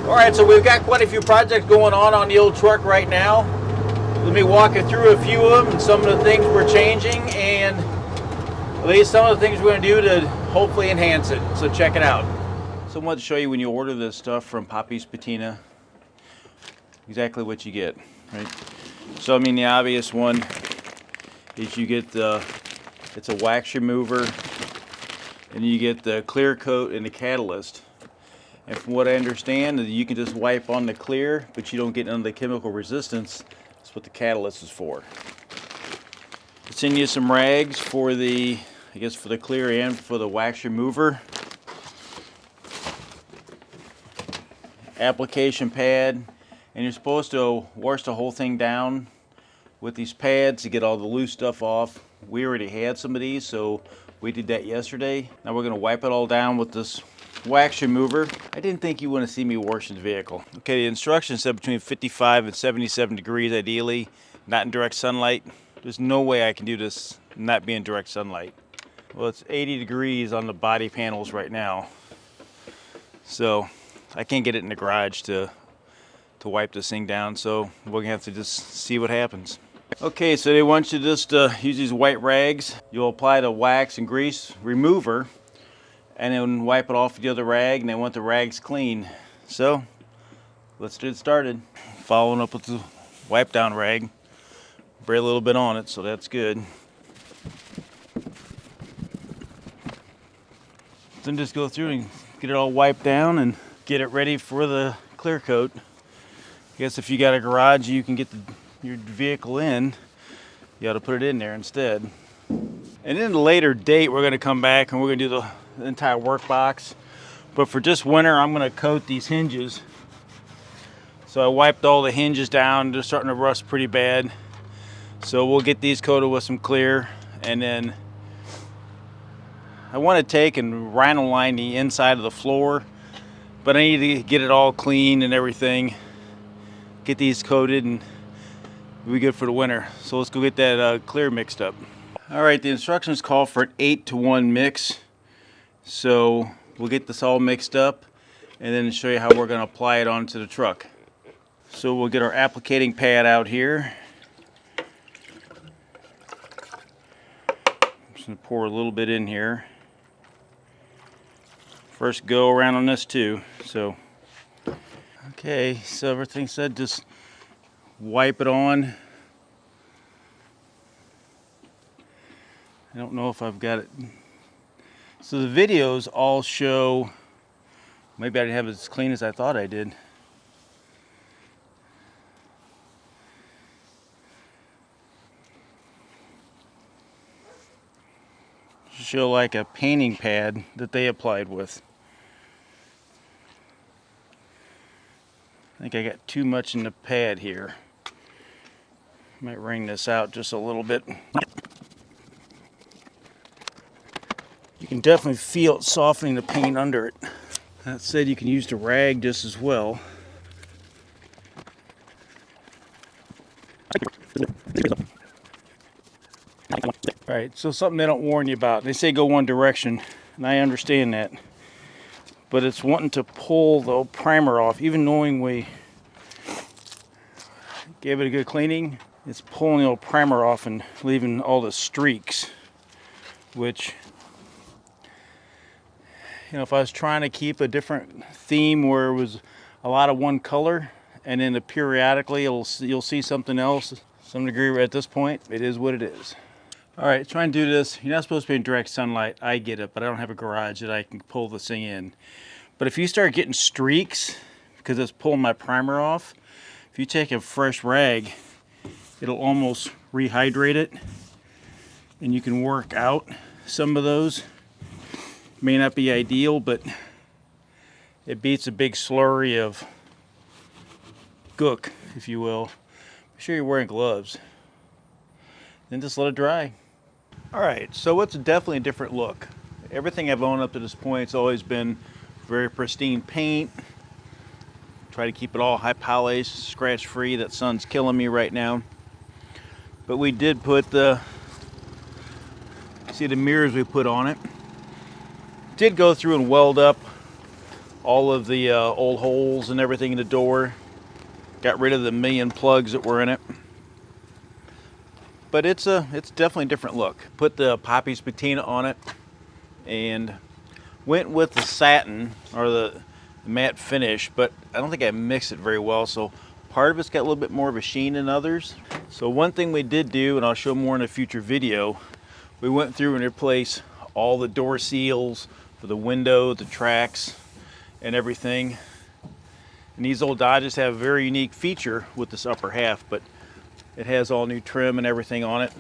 Alright, so we've got quite a few projects going on the old truck right now. Let me walk you through a few of them and some of the things we're changing and at least some of the things we're going to do to hopefully enhance it. So check it out. So I wanted to show you when you order this stuff from Patina, exactly what you get, right? So I mean the obvious one is you get it's a wax remover and you get the clear coat and the catalyst. And from what I understand, you can just wipe on the clear, but you don't get none of the chemical resistance. That's what the catalyst is for. I'll send you some rags for the, I guess for the clear and for the wax remover. Application pad, and you're supposed to wash the whole thing down with these pads to get all the loose stuff off. We already had some of these, so we did that yesterday. Now we're going to wipe it all down with this wax remover. I didn't think you want to see me washing the vehicle. Okay, the instructions said between 55 and 77 degrees ideally, not in direct sunlight. There's no way I can do this not be in direct sunlight. Well, it's 80 degrees on the body panels right now, so I can't get it in the garage to wipe this thing down, so we're gonna have to just see what happens. Okay, so they want you to just use these white rags. You'll apply the wax and grease remover and then wipe it off with the other rag, and they want the rags clean. So let's get started. Following up with the wipe down rag. Spray a little bit on it, so that's good. Then just go through and get it all wiped down and get it ready for the clear coat. I guess if you got a garage you can get your vehicle in, you ought to put it in there instead. And then at a later date we're going to come back and we're going to do the entire work box. But for just winter I'm going to coat these hinges. So I wiped all the hinges down. They're starting to rust pretty bad. So we'll get these coated with some clear, and then I want to take and rhino line the inside of the floor, but I need to get it all clean and everything. Get these coated and we'll be good for the winter. So let's go get that clear mixed up. Alright, the instructions call for an 8-to-1 mix. So we'll get this all mixed up and then show you how we're going to apply it onto the truck. So we'll get our applicating pad out here. I'm just going to pour a little bit in here. First go around on this too. So okay, so everything said, just wipe it on. I don't know if I've got it. So the videos all show, maybe I didn't have it as clean as I thought I did. Show like a painting pad that they applied with. I think I got too much in the pad here. Might wring this out just a little bit. You can definitely feel it softening the paint under it. That said, you can use the rag just as well. Right, so something they don't warn you about. They say go one direction, and I understand that. But it's wanting to pull the primer off, even knowing we gave it a good cleaning. It's pulling the old primer off and leaving all the streaks, which, you know, if I was trying to keep a different theme where it was a lot of one color, and then periodically you'll see something else, some degree at this point, it is what it is. All right, try and do this. You're not supposed to be in direct sunlight. I get it, but I don't have a garage that I can pull this thing in. But if you start getting streaks, because it's pulling my primer off, if you take a fresh rag, it'll almost rehydrate it, and you can work out some of those. May not be ideal, but it beats a big slurry of gook, if you will. Be sure you're wearing gloves. Then just let it dry. Alright, so it's definitely a different look. Everything I've owned up to this point has always been very pristine paint. Try to keep it all high polished, scratch free. That sun's killing me right now. But we did put see the mirrors we put on it. Did go through and weld up all of the old holes and everything in the door. Got rid of the million plugs that were in it. But it's definitely a different look. Put the Poppy's Patina on it and went with the satin or the matte finish, but I don't think I mixed it very well, so part of it's got a little bit more of a sheen than others. So one thing we did do, and I'll show more in a future video, we went through and replaced all the door seals for the window, the tracks, and everything. And these old Dodges have a very unique feature with this upper half, but it has all new trim and everything on it.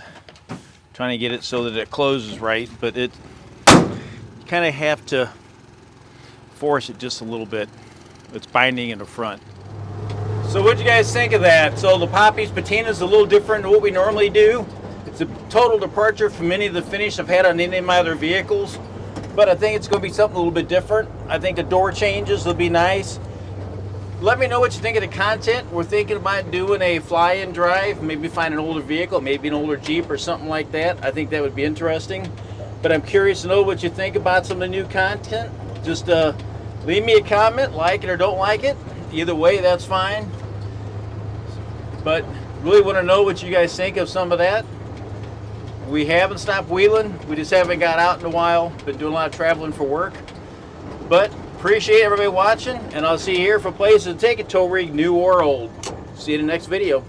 Trying to get it so that it closes right, but you kind of have to force it just a little bit. It's binding in the front. So what do you guys think of that? So the Poppy's Patina is a little different than what we normally do. It's a total departure from any of the finish I've had on any of my other vehicles, but I think it's going to be something a little bit different. I think the door changes will be nice. Let me know what you think of the content. We're thinking about doing a fly-in drive, maybe find an older vehicle, maybe an older Jeep or something like that. I think that would be interesting. But I'm curious to know what you think about some of the new content. Just leave me a comment, like it or don't like it. Either way, that's fine. But really want to know what you guys think of some of that. We haven't stopped wheeling. We just haven't got out in a while. Been doing a lot of traveling for work. But appreciate everybody watching, and I'll see you here for places to take a tow rig, new or old. See you in the next video.